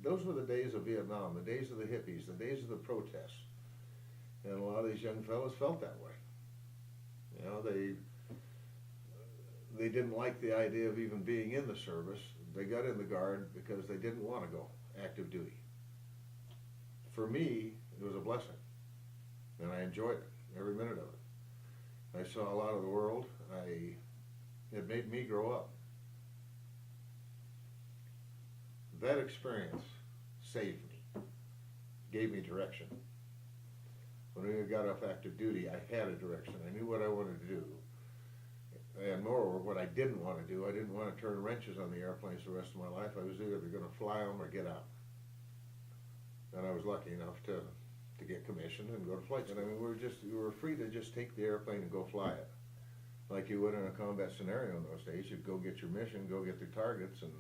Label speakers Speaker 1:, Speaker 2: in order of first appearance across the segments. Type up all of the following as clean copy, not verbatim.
Speaker 1: those were the days of Vietnam, the days of the hippies, the days of the protests. And a lot of these young fellows felt that way. You know, they didn't like the idea of even being in the service. They got in the Guard because they didn't want to go active duty. For me, it was a blessing, and I enjoyed it, every minute of it. I saw a lot of the world. It made me grow up. That experience saved me, gave me direction. When I got off active duty, I had a direction. I knew what I wanted to do. And moreover, what I didn't want to do, I didn't want to turn wrenches on the airplanes the rest of my life. I was either going to fly them or get out. And I was lucky enough to get commissioned and go to flight. And I mean, we were free to just take the airplane and go fly it. Like you would in a combat scenario in those days. You'd go get your mission, go get the targets, and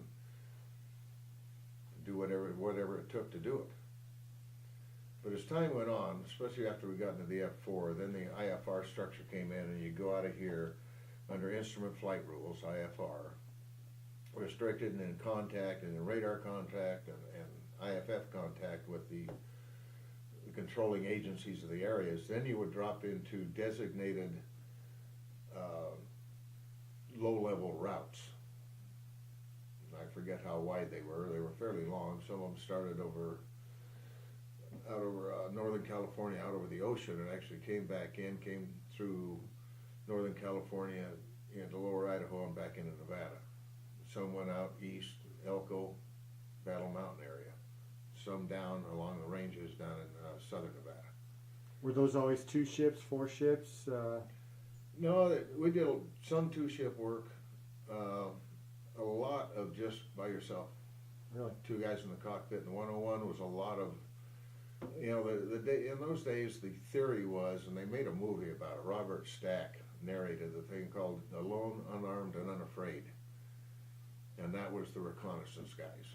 Speaker 1: do whatever it took to do it. But as time went on, especially after we got into the F4, then the IFR structure came in, and you go out of here under instrument flight rules, IFR, restricted and in contact and in radar contact and IFF contact with the controlling agencies of the areas. Then you would drop into designated low-level routes. I forget how wide they were. They were fairly long. Some of them started out over Northern California, out over the ocean, and actually came through Northern California into lower Idaho and back into Nevada. Some went out east, Elko, Battle Mountain area. Some down along the ranges down in southern Nevada.
Speaker 2: Were those always 2 ships, 4 ships?
Speaker 1: No, we did some 2-ship work. A lot of just by yourself.
Speaker 2: Really?
Speaker 1: 2 guys in the cockpit. And the 101 was a lot of, you know, in those days the theory was, and they made a movie about it. Robert Stack narrated the thing called Alone, Unarmed, and Unafraid. And that was the reconnaissance guys.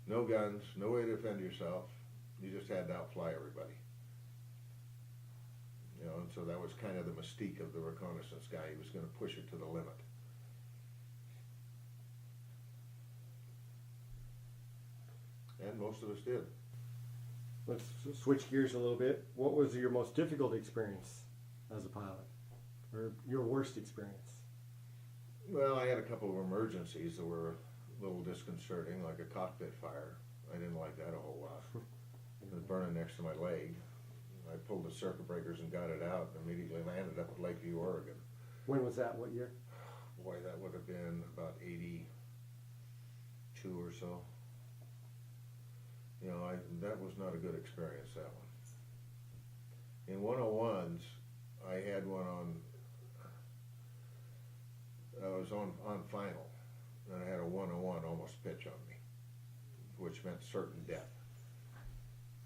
Speaker 1: No guns, no way to defend yourself. You just had to outfly everybody. You know, and so that was kind of the mystique of the reconnaissance guy. He was going to push it to the limit. And most of us did.
Speaker 2: Let's switch gears a little bit. What was your most difficult experience as a pilot? Or your worst experience?
Speaker 1: Well, I had a couple of emergencies that were a little disconcerting, like a cockpit fire. I didn't like that a whole lot. It was burning next to my leg. I pulled the circuit breakers and got it out and immediately landed up at Lakeview, Oregon.
Speaker 2: When was that? What year?
Speaker 1: Boy, that would have been about 82 or so. You know, that was not a good experience, that one. In 101s, I had one I was on final, and I had a 101 almost pitch on me, which meant certain death.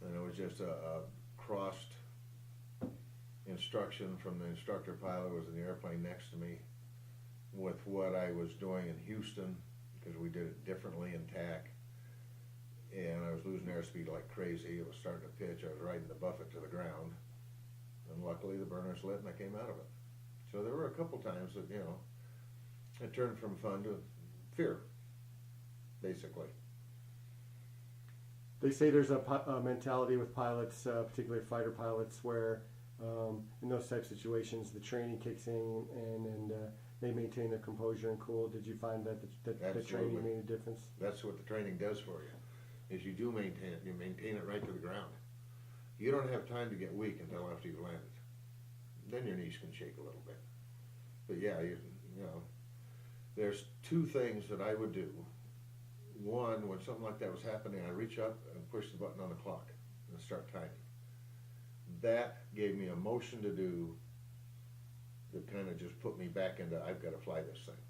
Speaker 1: And it was just a crossed instruction from the instructor pilot who was in the airplane next to me with what I was doing in Houston, because we did it differently in TAC. And I was losing airspeed like crazy. It was starting to pitch. I was riding the buffet to the ground. And luckily the burners lit and I came out of it. So there were a couple times that, you know, it turned from fun to fear, basically. They
Speaker 2: say there's a mentality with pilots, particularly fighter pilots, where in those type of situations the training kicks in and they maintain their composure and cool. Did you find that the training made a difference?
Speaker 1: That's what the training does for you, is you do maintain it. You maintain it right to the ground. You don't have time to get weak until after you've landed. Then your knees can shake a little bit. But yeah, you know, there's 2 things that I would do. One, when something like that was happening, I reach up and push the button on the clock and start timing. That gave me a motion to do that kind of just put me back into, I've got to fly this thing.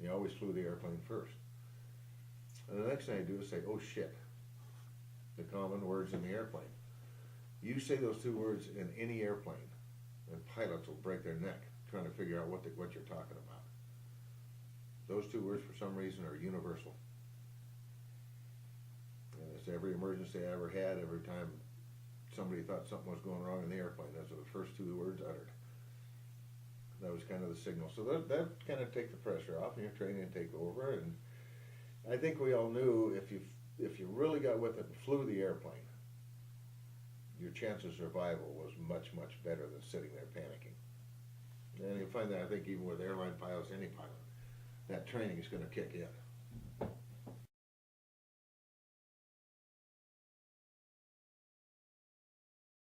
Speaker 1: You always flew the airplane first. And the next thing I do is say, oh shit, the common words in the airplane. You say those 2 words in any airplane, and pilots will break their neck trying to figure out what you're talking about. Those 2 words, for some reason, are universal. And it's every emergency I ever had, every time somebody thought something was going wrong in the airplane, those are the first 2 words uttered. That was kind of the signal. So that kind of take the pressure off and your training take over. And I think we all knew if you really got with it and flew the airplane, your chance of survival was much, much better than sitting there panicking. And you'll find that, I think, even with airline pilots, any pilot, that training is going to kick in.